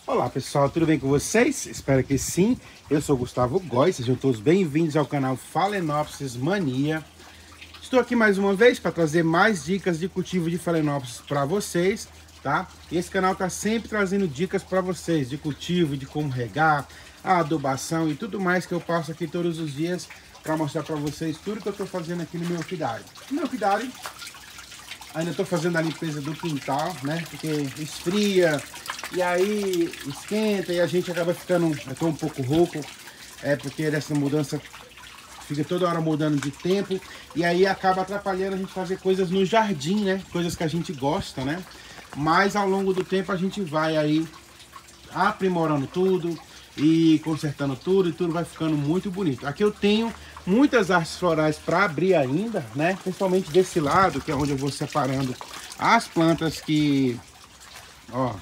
Olá pessoal, tudo bem com vocês? Espero que sim. Eu sou Gustavo Góes, sejam todos bem-vindos ao canal Phalaenopsis Mania. Estou aqui mais uma vez para trazer mais dicas de cultivo de Phalaenopsis para vocês, tá? E esse canal está sempre trazendo dicas para vocês de cultivo, de como regar, a adubação e tudo mais que eu passo aqui todos os dias para mostrar para vocês tudo que eu estou fazendo aqui no meu orquidário. No meu orquidário, ainda estou fazendo a limpeza do quintal, né? Porque esfria e aí esquenta e a gente acaba ficando, eu tô um pouco rouco, porque dessa mudança fica toda hora mudando de tempo e aí acaba atrapalhando a gente fazer coisas no jardim, né? Coisas que a gente gosta, né? Mas ao longo do tempo a gente vai aí aprimorando tudo e consertando tudo e tudo vai ficando muito bonito. Aqui eu tenho muitas artes florais para abrir ainda, né? Principalmente desse lado, que é onde eu vou separando as plantas que, ó,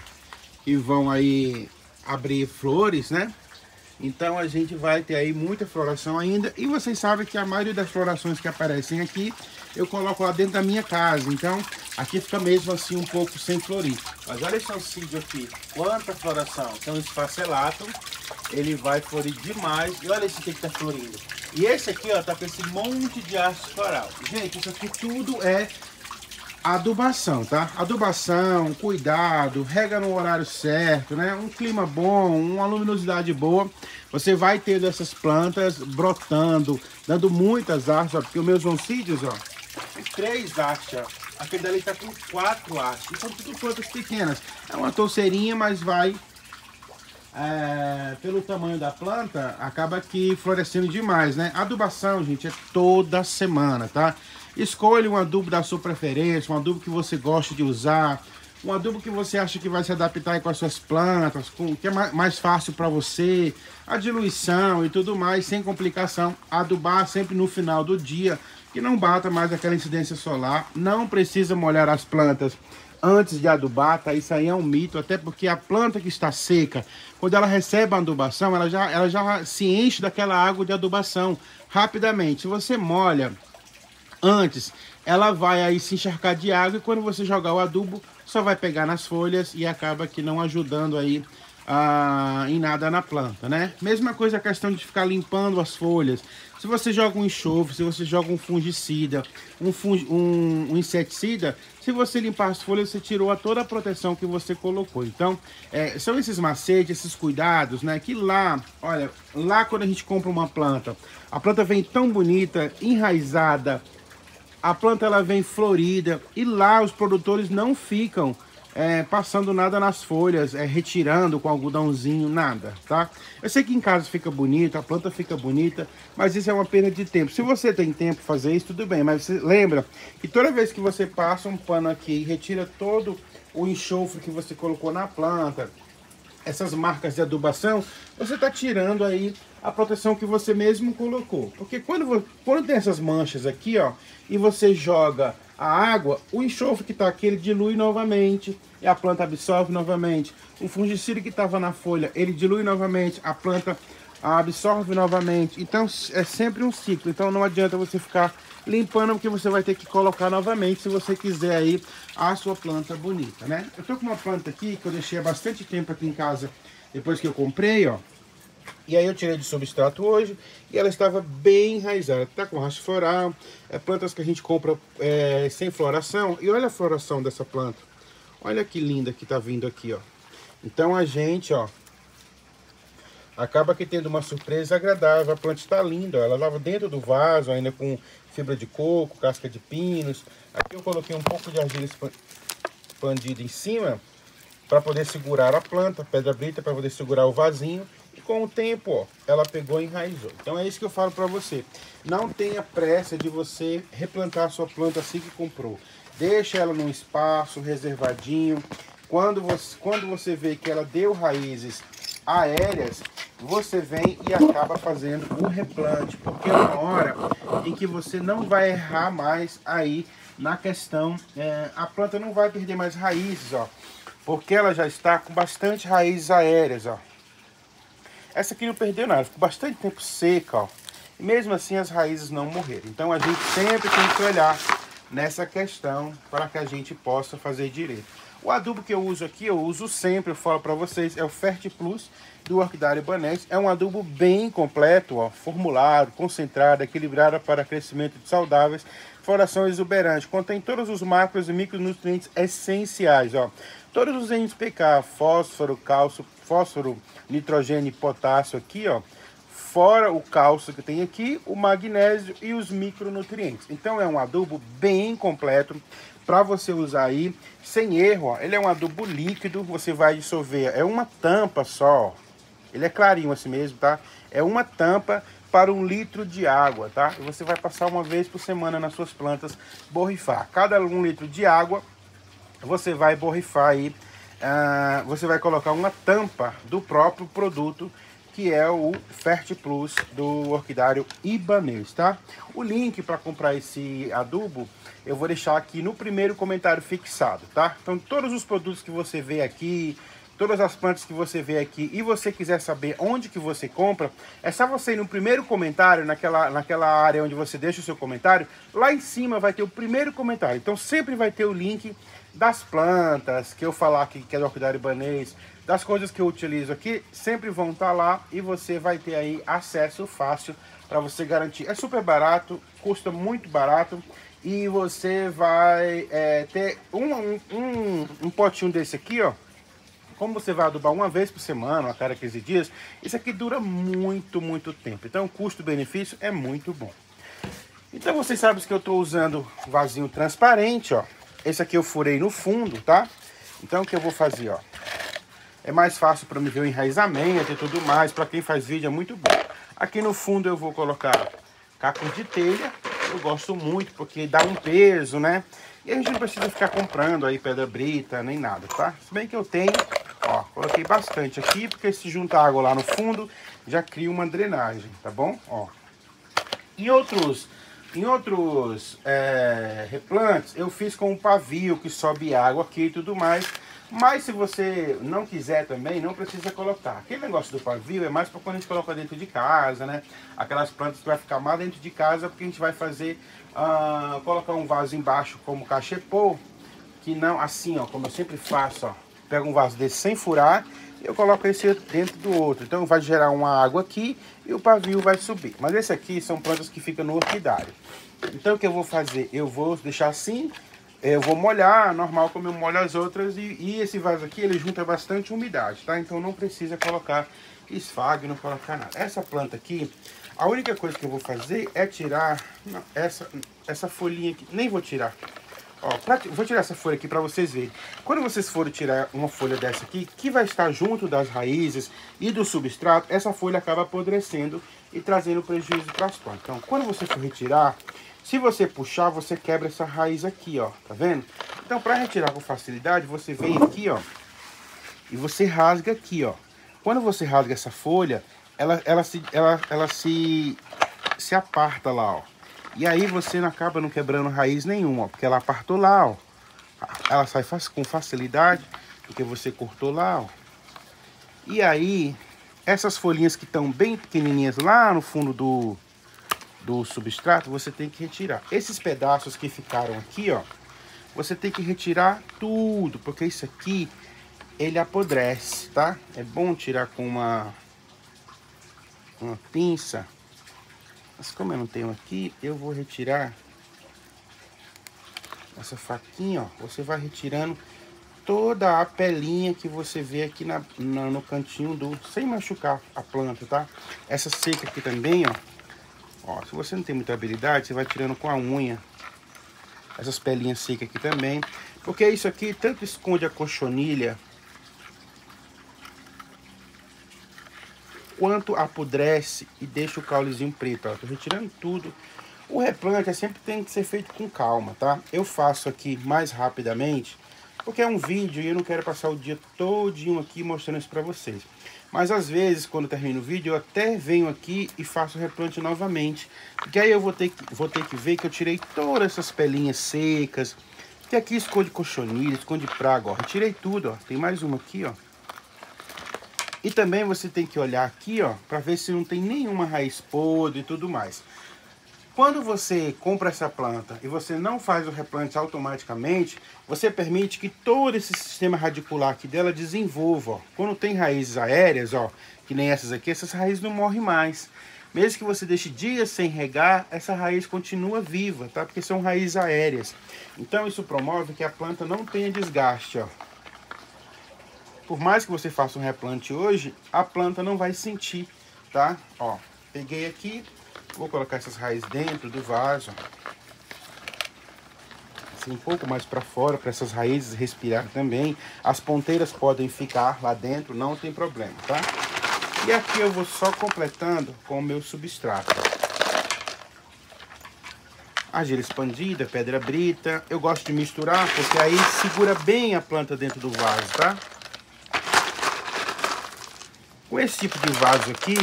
que vão aí abrir flores, né? Então a gente vai ter aí muita floração ainda. E vocês sabem que a maioria das florações que aparecem aqui eu coloco lá dentro da minha casa. Então aqui fica mesmo assim um pouco sem florir. Mas olha esse alcídio aqui, quanta floração. Então esse Esfacellatum, ele vai florir demais. E olha esse aqui que tá florindo. E esse aqui, ó, tá com esse monte de haste floral. Gente, isso aqui tudo é adubação, tá? Adubação, cuidado, rega no horário certo, né? Um clima bom, uma luminosidade boa. Você vai tendo essas plantas brotando, dando muitas hastes, ó, porque os meus oncídios, ó, tem 3 hastes, ó. Aquele dali tá com 4 hastes. São tudo plantas pequenas. É uma touceirinha, mas vai... pelo tamanho da planta, acaba aqui florescendo demais, né? Adubação, gente, é toda semana, tá? Escolha um adubo da sua preferência, um adubo que você gosta de usar, um adubo que você acha que vai se adaptar aí com as suas plantas, que é mais fácil para você, a diluição e tudo mais, sem complicação. Adubar sempre no final do dia, que não bata mais aquela incidência solar. Não precisa molhar as plantas antes de adubar, tá? Isso aí é um mito, até porque a planta que está seca, quando ela recebe a adubação, ela já se enche daquela água de adubação rapidamente. Se você molha antes, ela vai aí se encharcar de água e quando você jogar o adubo, só vai pegar nas folhas e acaba que não ajudando aí em nada na planta, né? Mesma coisa a questão de ficar limpando as folhas. Se você joga um enxofre, se você joga um fungicida, um inseticida, se você limpar as folhas, você tirou toda a proteção que você colocou. Então, são esses macetes, esses cuidados, né? Que lá, olha, lá quando a gente compra uma planta, a planta vem tão bonita, enraizada, a planta ela vem florida e lá os produtores não ficam passando nada nas folhas, retirando com algodãozinho, nada, tá? Eu sei que em casa fica bonito, a planta fica bonita, mas isso é uma perda de tempo. Se você tem tempo para fazer isso, tudo bem, mas você lembra que toda vez que você passa um pano aqui e retira todo o enxofre que você colocou na planta, essas marcas de adubação, você está tirando aí a proteção que você mesmo colocou. Porque quando tem essas manchas aqui, ó, e você joga a água, o enxofre que está aqui, ele dilui novamente, e a planta absorve novamente. O fungicida que estava na folha, ele dilui novamente, a planta absorve novamente. Então, é sempre um ciclo. Então, não adianta você ficar limpando, porque você vai ter que colocar novamente, se você quiser aí a sua planta bonita, né? Eu tô com uma planta aqui, que eu deixei há bastante tempo aqui em casa, depois que eu comprei, ó. E aí eu tirei de substrato hoje e ela estava bem enraizada. Tá com haste floral, plantas que a gente compra sem floração. E olha a floração dessa planta. Olha que linda que tá vindo aqui, ó. Então a gente, ó, acaba aqui tendo uma surpresa agradável. A planta está linda, ó. Ela estava dentro do vaso, ainda com fibra de coco, casca de pinos. Aqui eu coloquei um pouco de argila expandida em cima para poder segurar a planta, pedra brita para poder segurar o vasinho. E com o tempo, ó, ela pegou e enraizou. Então é isso que eu falo para você. Não tenha pressa de você replantar a sua planta assim que comprou. Deixa ela num espaço reservadinho. Quando você vê que ela deu raízes aéreas, você vem e acaba fazendo o replante. Porque é uma hora em que você não vai errar mais aí na questão. A planta não vai perder mais raízes, ó. Porque ela já está com bastante raízes aéreas, ó. Essa aqui não perdeu nada, ficou bastante tempo seca, ó. E mesmo assim as raízes não morreram. Então a gente sempre tem que olhar nessa questão para que a gente possa fazer direito. O adubo que eu uso aqui, eu uso sempre, eu falo para vocês, é o Fertilus do Orquidário Ibanez. É um adubo bem completo, ó, formulado, concentrado, equilibrado para crescimento de saudáveis, floração exuberante. Contém todos os macros e micronutrientes essenciais, ó. Todos os NPK, fósforo, cálcio, fósforo, nitrogênio e potássio aqui, ó. Fora o cálcio que tem aqui, o magnésio e os micronutrientes. Então é um adubo bem completo para você usar aí sem erro, ó. Ele é um adubo líquido, você vai dissolver, é uma tampa só, ó. Ele é clarinho assim mesmo, tá? É uma tampa para 1 litro de água, tá? E você vai passar uma vez por semana nas suas plantas, borrifar. Cada 1 litro de água, você vai borrifar aí, você vai colocar uma tampa do próprio produto, que é o Fertilus do Orquidário Ibanez, tá? O link para comprar esse adubo eu vou deixar aqui no primeiro comentário fixado, tá? Então todos os produtos que você vê aqui, todas as plantas que você vê aqui e você quiser saber onde que você compra, é só você ir no primeiro comentário, naquela área onde você deixa o seu comentário, lá em cima vai ter o primeiro comentário. Então sempre vai ter o link das plantas que eu falar aqui, que é do Orquidário Ibanez, das coisas que eu utilizo aqui, sempre vão estar lá e você vai ter aí acesso fácil para você garantir. É super barato, custa muito barato e você vai ter um potinho desse aqui, ó. Como você vai adubar uma vez por semana, a cada 15 dias, isso aqui dura muito, muito tempo. Então o custo-benefício é muito bom. Então vocês sabem que eu estou usando vasinho transparente, ó. Esse aqui eu furei no fundo, tá? Então o que eu vou fazer, ó. É mais fácil para me ver o enraizamento e tudo mais. Para quem faz vídeo é muito bom. Aqui no fundo eu vou colocar cacos de telha. Eu gosto muito porque dá um peso, né? E a gente não precisa ficar comprando aí pedra brita nem nada, tá? Se bem que eu tenho, ó, coloquei bastante aqui. Porque se juntar água lá no fundo, já cria uma drenagem, tá bom? Ó. Em outros replantes, eu fiz com um pavio que sobe água aqui e tudo mais. Mas se você não quiser também, não precisa colocar. Aquele negócio do pavio é mais para quando a gente coloca dentro de casa, né? Aquelas plantas que vai ficar mais dentro de casa, porque a gente vai fazer, colocar um vaso embaixo como cachepô, que não, assim, ó, como eu sempre faço, ó. Pego um vaso desse sem furar e eu coloco esse dentro do outro. Então vai gerar uma água aqui e o pavio vai subir. Mas esse aqui são plantas que ficam no orquidário. Então o que eu vou fazer? Eu vou deixar assim. Eu vou molhar, normal como eu molho as outras, e esse vaso aqui, ele junta bastante umidade, tá? Então não precisa colocar esfagno, não colocar nada. Essa planta aqui, a única coisa que eu vou fazer é tirar essa folhinha aqui, nem vou tirar. Ó, vou tirar essa folha aqui para vocês verem. Quando vocês forem tirar uma folha dessa aqui, que vai estar junto das raízes e do substrato, essa folha acaba apodrecendo e trazendo prejuízo para as plantas. Então, quando você for retirar, se você puxar, você quebra essa raiz aqui, ó, tá vendo? Então, para retirar com facilidade, você vem aqui, ó, e você rasga aqui, ó. Quando você rasga essa folha, ela se aparta lá, ó. E aí você não acaba não quebrando raiz nenhuma, ó, porque ela apartou lá, ó. Ela sai com facilidade, porque você cortou lá, ó. E aí, essas folhinhas que estão bem pequenininhas lá no fundo do substrato, você tem que retirar. Esses pedaços que ficaram aqui, ó, você tem que retirar tudo, porque isso aqui, ele apodrece, tá? É bom tirar com uma pinça. Mas como eu não tenho aqui, eu vou retirar essa faquinha, ó. Você vai retirando toda a pelinha que você vê aqui no cantinho sem machucar a planta, tá? Essa seca aqui também, ó. Ó, se você não tem muita habilidade, você vai tirando com a unha essas pelinhas secas aqui também. Porque isso aqui tanto esconde a cochonilha, quanto apodrece e deixa o caulezinho preto, ó. Tô retirando tudo. O replante sempre tem que ser feito com calma, tá? Eu faço aqui mais rapidamente, porque é um vídeo e eu não quero passar o dia todinho aqui mostrando isso pra vocês. Mas às vezes, quando termino o vídeo, eu até venho aqui e faço o replante novamente. Porque aí eu vou ter que ver que eu tirei todas essas pelinhas secas. Que aqui esconde cochonilha, esconde praga, ó. Eu tirei tudo, ó. Tem mais uma aqui, ó. E também você tem que olhar aqui, ó, pra ver se não tem nenhuma raiz podre e tudo mais. Quando você compra essa planta e você não faz o replante automaticamente, você permite que todo esse sistema radicular aqui dela desenvolva. Ó. Quando tem raízes aéreas, ó, que nem essas aqui, essas raízes não morrem mais. Mesmo que você deixe dias sem regar, essa raiz continua viva, tá? Porque são raízes aéreas. Então isso promove que a planta não tenha desgaste, ó. Por mais que você faça um replante hoje, a planta não vai sentir, tá? Ó, peguei aqui, vou colocar essas raízes dentro do vaso. Assim, um pouco mais para fora, para essas raízes respirar também. As ponteiras podem ficar lá dentro, não tem problema, tá? E aqui eu vou só completando com o meu substrato. Argila expandida, pedra brita. Eu gosto de misturar porque aí segura bem a planta dentro do vaso, tá? Com esse tipo de vaso aqui,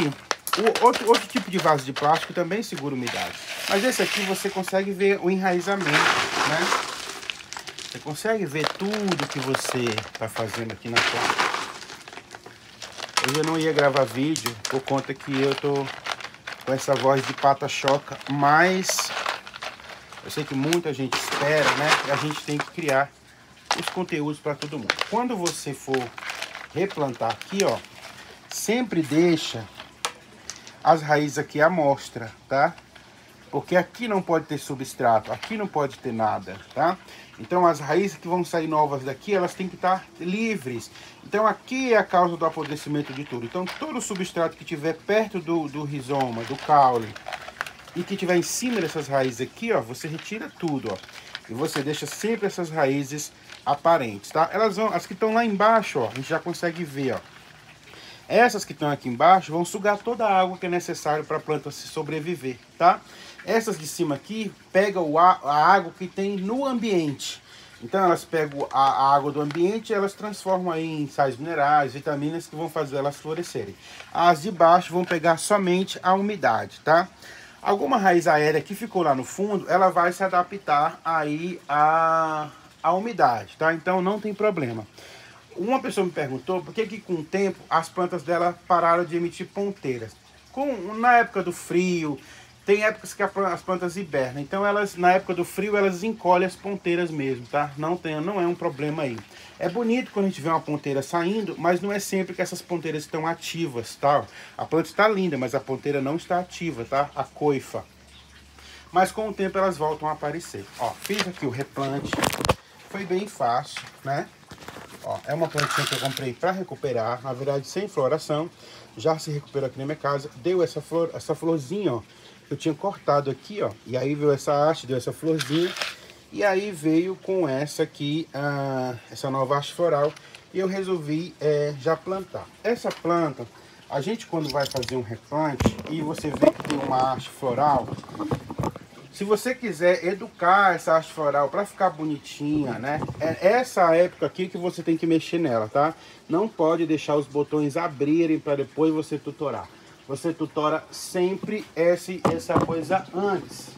outro tipo de vaso de plástico também segura umidade. Mas esse aqui você consegue ver o enraizamento, né? Você consegue ver tudo que você está fazendo aqui na planta. Hoje eu não ia gravar vídeo por conta que eu tô com essa voz de pata-choca, mas eu sei que muita gente espera, né? E a gente tem que criar os conteúdos para todo mundo. Quando você for replantar aqui, ó, sempre deixa as raízes aqui à mostra, tá? Porque aqui não pode ter substrato, aqui não pode ter nada, tá? Então as raízes que vão sair novas daqui, elas têm que estar livres. Então aqui é a causa do apodrecimento de tudo. Então todo o substrato que tiver perto do rizoma, do caule, e que tiver em cima dessas raízes aqui, ó, você retira tudo, ó. E você deixa sempre essas raízes aparentes, tá? Elas vão, as que estão lá embaixo, ó, a gente já consegue ver, ó. Essas que estão aqui embaixo vão sugar toda a água que é necessária para a planta se sobreviver, tá? Essas de cima aqui pegam a água que tem no ambiente. Então elas pegam a água do ambiente e elas transformam aí em sais minerais, vitaminas que vão fazer elas florescerem. As de baixo vão pegar somente a umidade, tá? Alguma raiz aérea que ficou lá no fundo, ela vai se adaptar aí à umidade, tá? Então não tem problema. Uma pessoa me perguntou por que com o tempo as plantas dela pararam de emitir ponteiras. Na época do frio, tem épocas que as plantas hibernam. Então elas, na época do frio, elas encolhem as ponteiras mesmo, tá? Não é um problema aí. É bonito quando a gente vê uma ponteira saindo, mas não é sempre que essas ponteiras estão ativas, tá? A planta está linda, mas a ponteira não está ativa, tá? A coifa. Mas com o tempo elas voltam a aparecer. Ó, fiz aqui o replante. Foi bem fácil, né? Ó, é uma plantinha que eu comprei para recuperar, na verdade sem floração, já se recuperou aqui na minha casa, deu essa florzinha, ó, que eu tinha cortado aqui, ó, e aí veio essa haste, deu essa florzinha, e aí veio com essa aqui, essa nova haste floral, e eu resolvi já plantar. Essa planta, a gente quando vai fazer um replante, e você vê que tem uma haste floral, se você quiser educar essa haste floral para ficar bonitinha, né? É essa época aqui que você tem que mexer nela, tá? Não pode deixar os botões abrirem para depois você tutorar. Você tutora sempre essa coisa antes,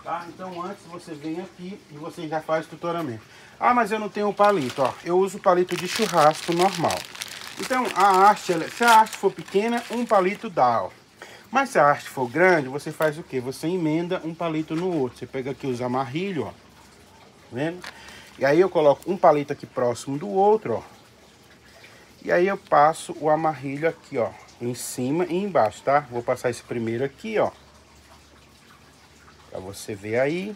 tá? Então antes você vem aqui e você já faz o tutoramento. Ah, mas eu não tenho palito, ó. Eu uso palito de churrasco normal. Então a haste, se a haste for pequena, um palito dá, ó. Mas se a haste for grande, você faz o quê? Você emenda um palito no outro. Você pega aqui os amarrilhos, ó. Tá vendo? E aí eu coloco um palito aqui próximo do outro, ó. E aí eu passo o amarrilho aqui, ó. Em cima e embaixo, tá? Vou passar esse primeiro aqui, ó. Pra você ver aí.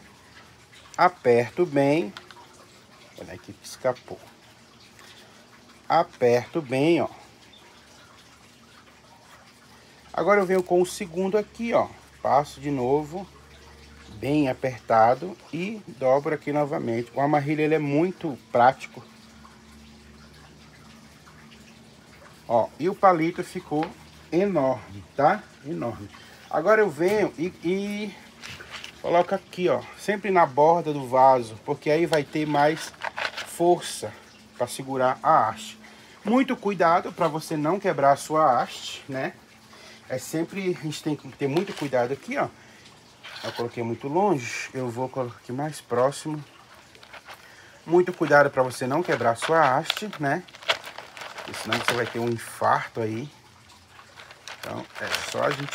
Aperto bem. Olha aqui que escapou. Aperto bem, ó. Agora eu venho com o segundo aqui, ó. Passo de novo, bem apertado e dobro aqui novamente. O amarrilho, ele é muito prático. Ó, e o palito ficou enorme, tá? Enorme. Agora eu venho e coloco aqui, ó. Sempre na borda do vaso, porque aí vai ter mais força para segurar a haste. Muito cuidado para você não quebrar a sua haste, né? É sempre, a gente tem que ter muito cuidado aqui, ó. Eu coloquei muito longe, eu vou colocar aqui mais próximo. Muito cuidado para você não quebrar a sua haste, né? Porque senão você vai ter um infarto aí. Então, é só a gente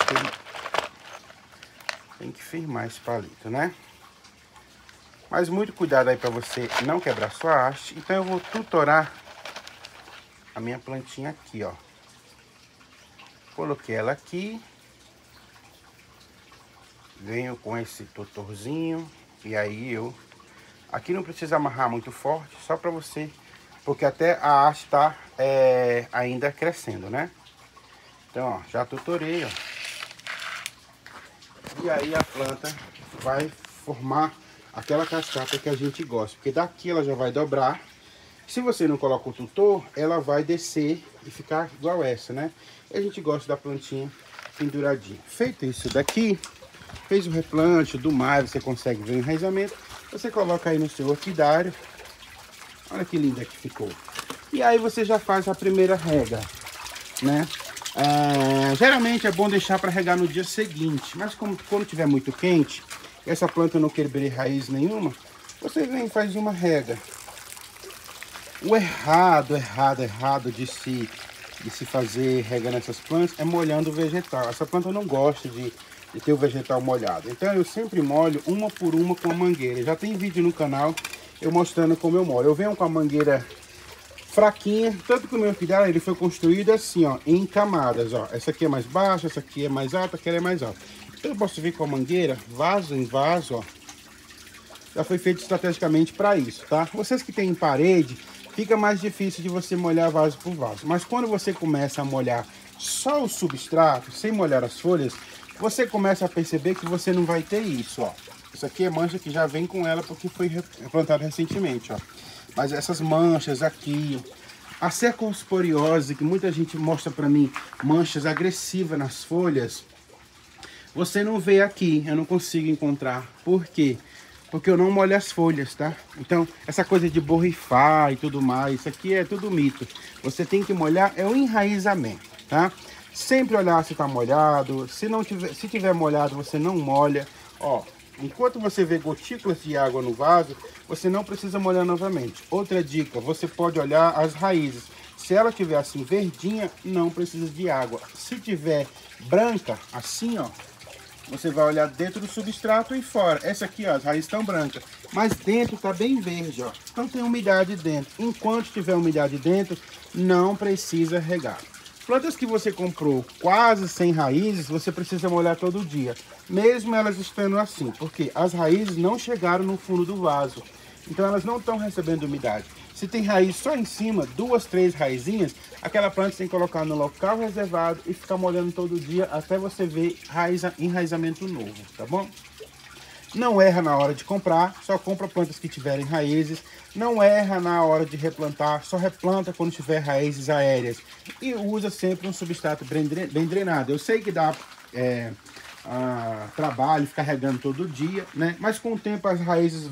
Tem que firmar esse palito, né? Mas muito cuidado aí para você não quebrar sua haste. Então eu vou tutorar a minha plantinha aqui, ó. Coloquei ela aqui. Venho com esse tutorzinho. E aí eu... Aqui não precisa amarrar muito forte, só para você... Porque até a haste tá ainda crescendo, né? Então, ó, já tutorei, ó. E aí a planta vai formar aquela cascata que a gente gosta. Porque daqui ela já vai dobrar. Se você não coloca o tutor, ela vai descer e ficar igual essa, né? E a gente gosta da plantinha penduradinha. Feito isso daqui, fez o replante, do mais, você consegue ver o enraizamento. Você coloca aí no seu orquidário. Olha que linda que ficou. E aí você já faz a primeira rega, né? Geralmente é bom deixar para regar no dia seguinte. Mas quando tiver muito quente, essa planta não quebrar raiz nenhuma, você vem e faz uma rega. O errado de se fazer rega nessas plantas é molhando o vegetal. Essa planta não gosta de ter o vegetal molhado. Então eu sempre molho uma por uma com a mangueira. Já tem vídeo no canal eu mostrando como eu molho. Eu venho com a mangueira fraquinha, tanto que o meu orquidário ele foi construído assim, ó, em camadas, ó. Essa aqui é mais baixa, essa aqui é mais alta, aquela é mais alta. Então eu posso vir com a mangueira, vaso em vaso, ó. Já foi feito estrategicamente para isso, tá? Vocês que têm parede, fica mais difícil de você molhar vaso por vaso. Mas quando você começa a molhar só o substrato, sem molhar as folhas, você começa a perceber que você não vai ter isso, ó. Isso aqui é mancha que já vem com ela porque foi plantado recentemente, ó. Mas essas manchas aqui, a cercosporiose, que muita gente mostra para mim, manchas agressivas nas folhas, você não vê aqui, eu não consigo encontrar. Por quê? Porque eu não molho as folhas, tá? Então, essa coisa de borrifar e tudo mais, isso aqui é tudo mito. Você tem que molhar, é o enraizamento, tá? Sempre olhar se tá molhado, se tiver molhado, você não molha. Ó, enquanto você vê gotículas de água no vaso, você não precisa molhar novamente. Outra dica, você pode olhar as raízes. Se ela tiver assim verdinha, não precisa de água. Se tiver branca, assim, ó, você vai olhar dentro do substrato e fora. Essa aqui, ó, as raízes estão brancas. Mas dentro tá bem verde, ó. Então tem umidade dentro. Enquanto tiver umidade dentro, não precisa regar. Plantas que você comprou quase sem raízes, você precisa molhar todo dia. Mesmo elas estando assim. Porque as raízes não chegaram no fundo do vaso. Então elas não estão recebendo umidade. Se tem raiz só em cima, 2, 3 raizinhas, aquela planta você tem que colocar no local reservado e ficar molhando todo dia até você ver enraizamento novo, tá bom? Não erra na hora de comprar, só compra plantas que tiverem raízes. Não erra na hora de replantar, só replanta quando tiver raízes aéreas. E usa sempre um substrato bem drenado. Eu sei que dá trabalho ficar regando todo dia, né? Mas com o tempo as raízes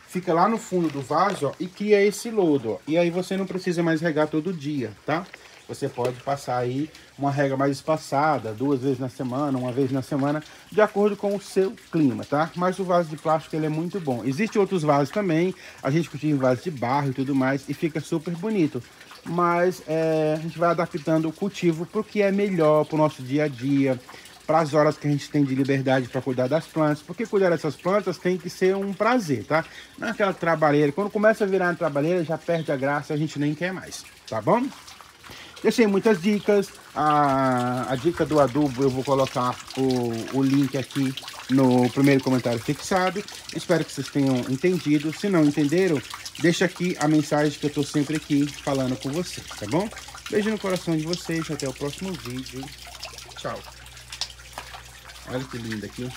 fica lá no fundo do vaso, ó, e cria esse lodo, ó. E aí você não precisa mais regar todo dia, tá? Você pode passar aí uma rega mais espaçada, 2 vezes na semana, 1 vez na semana, de acordo com o seu clima, tá? Mas o vaso de plástico ele é muito bom. Existem outros vasos também, a gente cultiva em vaso de barro e tudo mais, e fica super bonito. Mas a gente vai adaptando o cultivo para o que é melhor para o nosso dia a dia, para as horas que a gente tem de liberdade para cuidar das plantas, porque cuidar dessas plantas tem que ser um prazer, tá? Não é aquela trabalheira. Quando começa a virar uma trabalheira, já perde a graça, a gente nem quer mais, tá bom? Deixei muitas dicas. A dica do adubo eu vou colocar o link aqui no primeiro comentário fixado. Espero que vocês tenham entendido. Se não entenderam, deixa aqui a mensagem que eu tô sempre aqui falando com vocês, tá bom? Beijo no coração de vocês, até o próximo vídeo. Tchau. Olha que lindo aqui.